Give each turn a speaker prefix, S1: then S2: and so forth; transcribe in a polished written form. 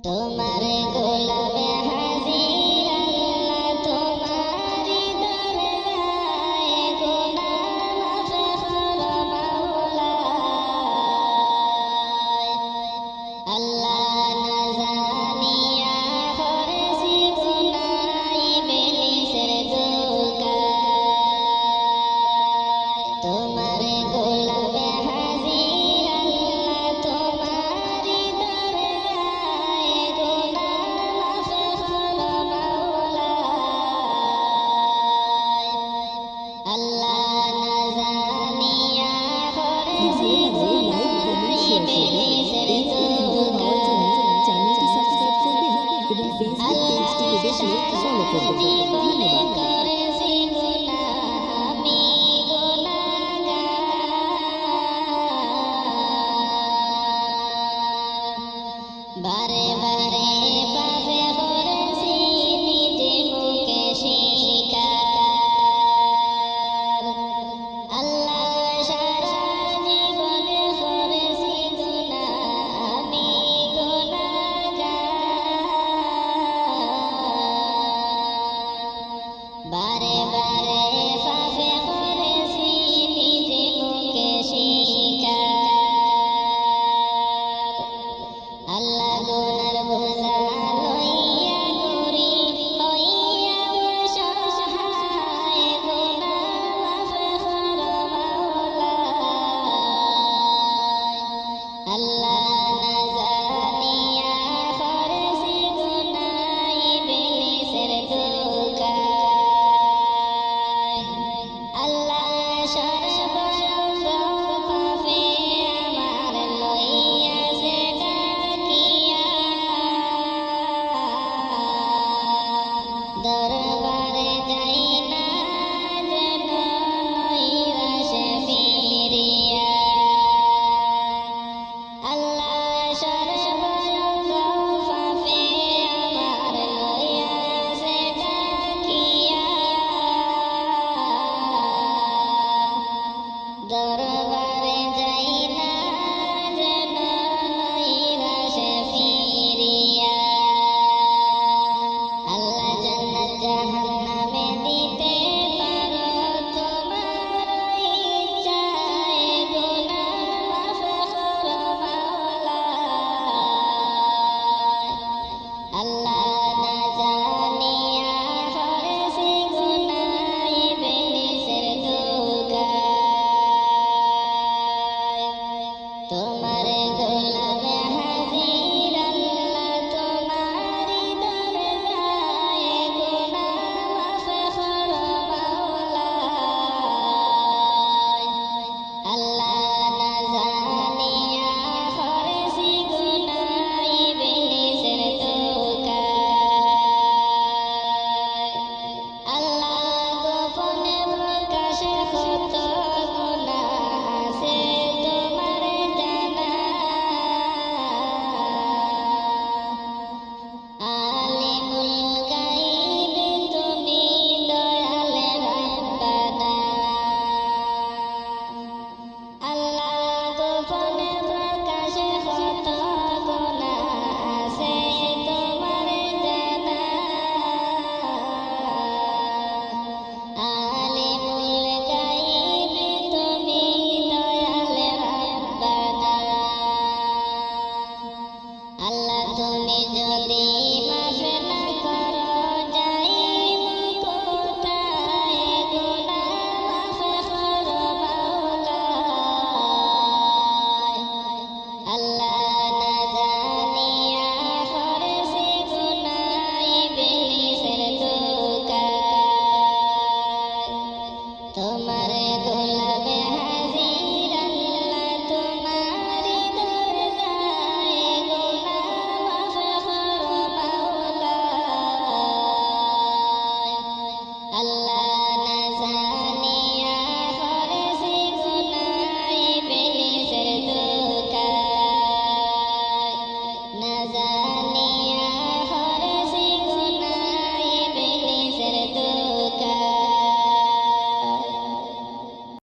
S1: তোমার গোলামে হাজির আল্লাহ তোমারি দরজায় গুনাহ মাফ করো মাওলা আল্লাহ না জানিয়া করেছি গুনাহ ইবলিসের ধোঁকায় তোমার গোলামে হাজির আল্লাহ তোমারি দরজায় গুনাহ মাফ করো মাওলা আল্লাহ না জানিয়া করেছি গুনাহ ইবলিসের ধোঁকায়
S2: চ্যানেলটি সাবস্ক্রাইব করবেন এবং ফেসবুক পেজটি বেশি ফলো করবেন। ধন্যবাদ।
S1: করেছি গুনাহ আমি গুনাহগার বারে বারে পাপে করেছি নিজে মুখে স্বীকার আল্লাহ সারা জীবনে করেছি গুনাহ আমি গুনাহগার বারে বারে পাপে করেছি নিজে মুখে স্বীকার আল্লাহ গুনার বোঝা